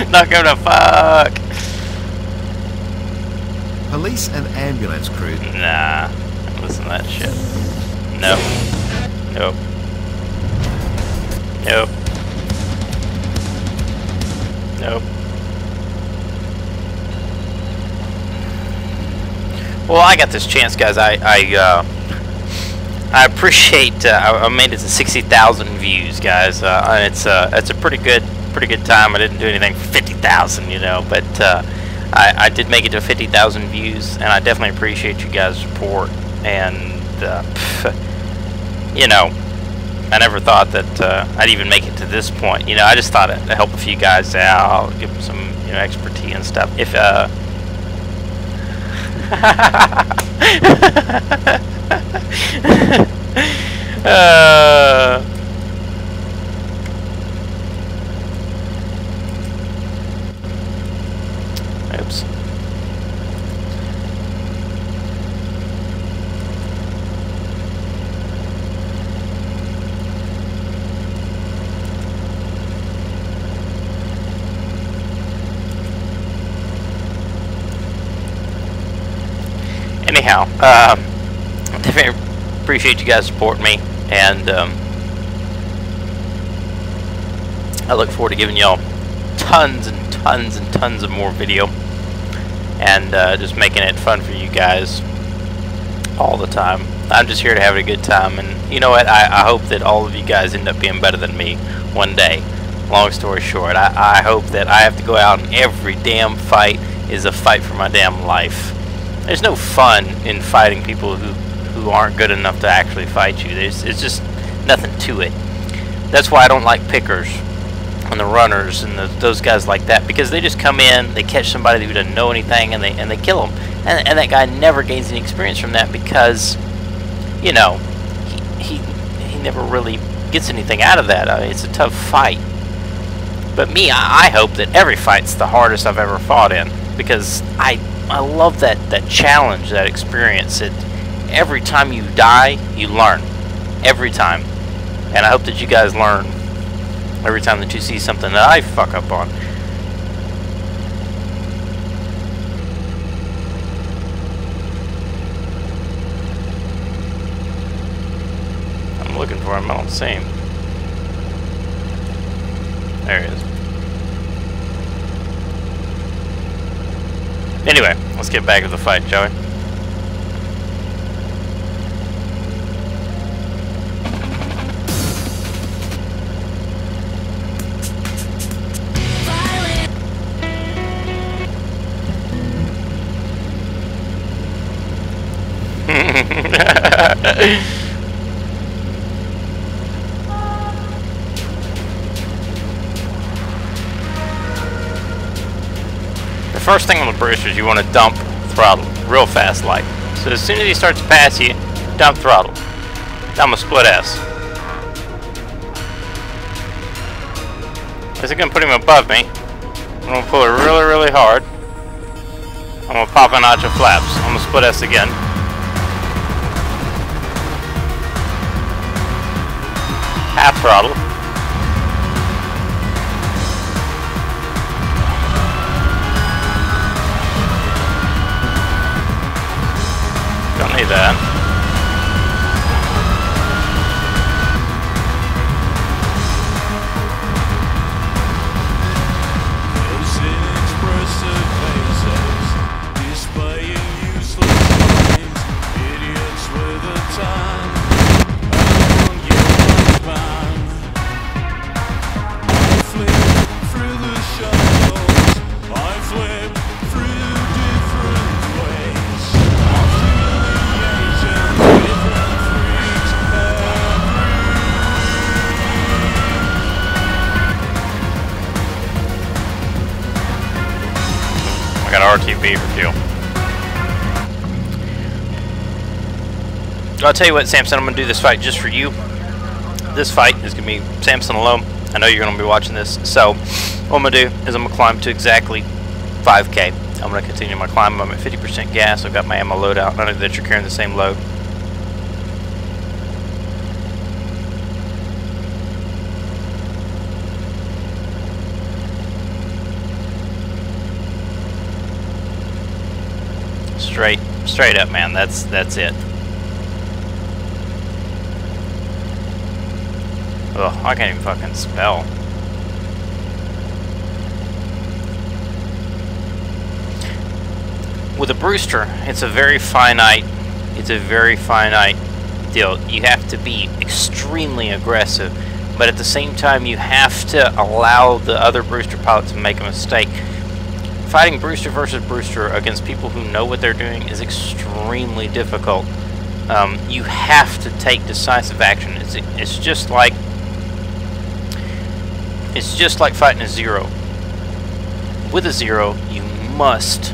Not gonna fuck. Police and ambulance crew. Nah, listen to that shit. Nope. Nope. Nope. Nope. Well, I got this chance, guys. I appreciate. I made it to 60,000 views, guys. It's a pretty good time. I didn't do anything for 50,000, you know, but I did make it to 50,000 views, and I definitely appreciate you guys' support. And you know, I never thought that I'd even make it to this point. You know, I just thought to help a few guys out, give them some, you know, expertise and stuff. If oops. Anyhow, definitely appreciate you guys supporting me, and I look forward to giving y'all tons and tons and tons of more video, and just making it fun for you guys all the time. I'm just here to have a good time, and you know what, I hope that all of you guys end up being better than me one day. Long story short, I hope that I have to go out and every damn fight is a fight for my damn life. There's no fun in fighting people who aren't good enough to actually fight you. It's just nothing to it. That's why I don't like pickers and the runners and those guys like that, because they just come in, they catch somebody who doesn't know anything, and they kill them. And that guy never gains any experience from that, because, you know, he never really gets anything out of that. I mean, it's a tough fight. But me, I hope that every fight's the hardest I've ever fought in, because I love that challenge, that experience. Every time you die, you learn. Every time. And I hope that you guys learn every time that you see something that I fuck up on. I'm looking for him, I don't see him. There he is. Anyway, let's get back to the fight, shall we? The first thing on the Brewster is you want to dump throttle real fast, like. So as soon as he starts to pass you, dump throttle. I'm a split S. This is gonna put him above me. I'm gonna pull it really, really hard. I'm gonna pop a notch of flaps. I'm gonna split S again. Half throttle. Don't need that. I got RTB for fuel. I'll tell you what, Sampson, I'm going to do this fight just for you. This fight is going to be Sampson alone. I know you're going to be watching this. So, what I'm going to do is I'm going to climb to exactly 5K. I'm going to continue my climb. I'm at 50% gas. I've got my ammo load out. I know that you're carrying the same load. Straight up, man. That's it. Ugh, I can't even fucking spell. With a Brewster, it's a very finite deal. You have to be extremely aggressive, but at the same time you have to allow the other Brewster pilot to make a mistake. Fighting Brewster versus Brewster against people who know what they're doing is extremely difficult. You have to take decisive action. It's just like fighting a Zero. With a Zero, you must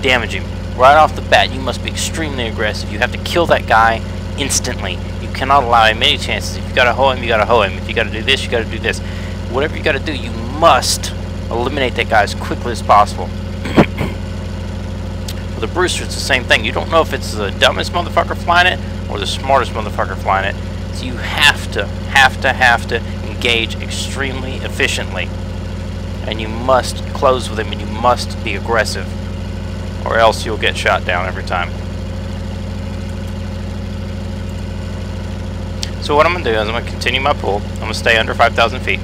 damage him right off the bat. You must be extremely aggressive. You have to kill that guy instantly. You cannot allow him any chances. If you gotta hoe him, you gotta hoe him. If you gotta do this, you gotta do this. Whatever you gotta do, you must eliminate that guy as quickly as possible. With a Brewster, it's the same thing. You don't know if it's the dumbest motherfucker flying it or the smartest motherfucker flying it. So you have to engage extremely efficiently. And you must close with him, and you must be aggressive, or else you'll get shot down every time. So what I'm going to do is I'm going to continue my pull. I'm going to stay under 5,000 feet.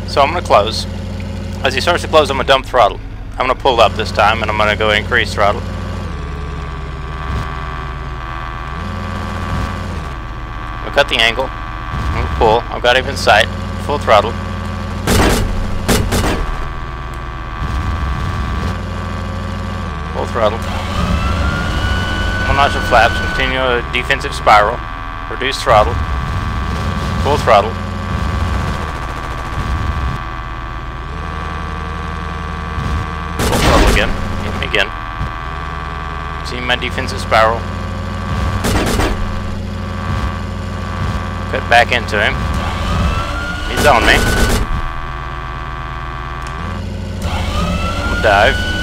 So I'm going to close. As he starts to close, I'm going to dump throttle. I'm going to pull up this time, and I'm going to go increase throttle. I'll cut the angle. I'm going to pull. I've got him in sight. Full throttle. Full throttle. One notch of flaps. Continue a defensive spiral. Reduce throttle. Full throttle. again. Hit me again. See my defensive spiral. Cut back into him. He's on me. I'm gonna dive.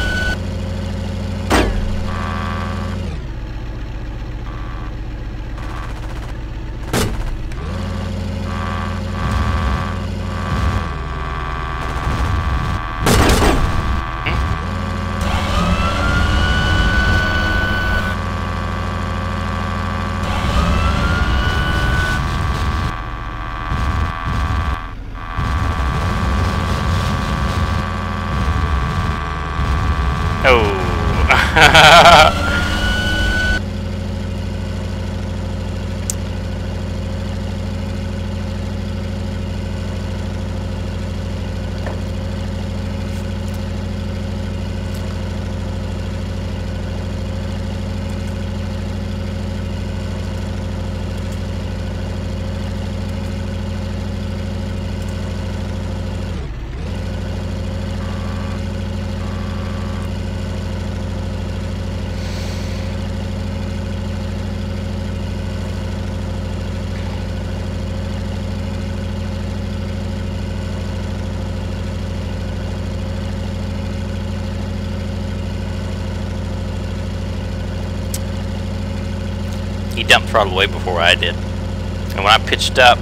He dumped throttle way before I did. And when I pitched up,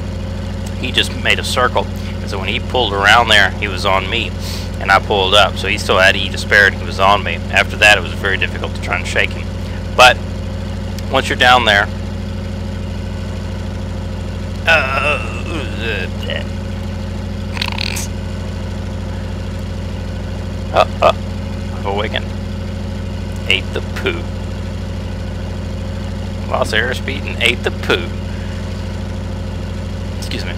he just made a circle. And so when he pulled around there, he was on me. And I pulled up. So he still had to eat a spare and he was on me. After that, it was very difficult to try and shake him. But once you're down there, I've awakened. Ate the poo. Lost airspeed and ate the poo. Excuse me.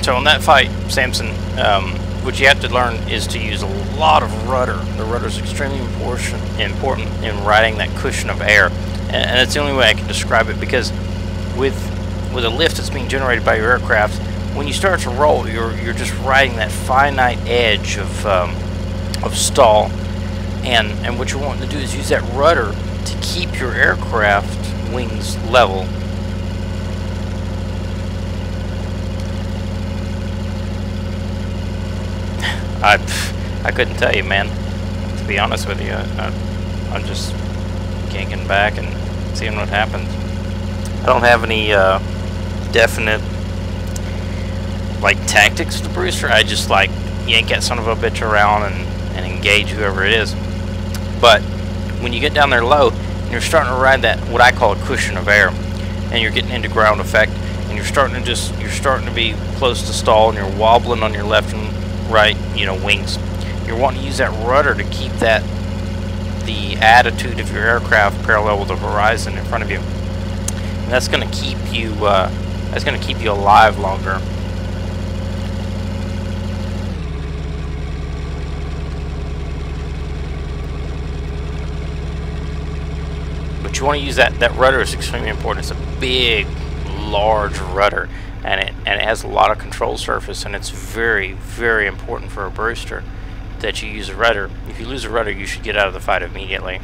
So in that fight, Sampson, what you have to learn is to use a lot of rudder. The rudder is extremely important in riding that cushion of air, and that's the only way I can describe it, because with a lift that's being generated by your aircraft, when you start to roll, you're just riding that finite edge of stall, and what you're wanting to do is use that rudder to keep your aircraft wings level. I couldn't tell you, man. To be honest with you, I'm just ganking back and seeing what happens. I don't have any definite like tactics with the Brewster. I just like yank that son of a bitch around and engage whoever it is. But when you get down there low and you're starting to ride that, what I call a cushion of air, and you're getting into ground effect, and you're starting to be close to stall, and you're wobbling on your left and right, wings. You're wanting to use that rudder to keep the attitude of your aircraft parallel with the horizon in front of you, and that's going to keep you alive longer. But you want to use that rudder is extremely important. It's a big, large rudder, and it has a lot of control surface, and it's very, very important for a Brewster that you use a rudder. If you lose a rudder, you should get out of the fight immediately.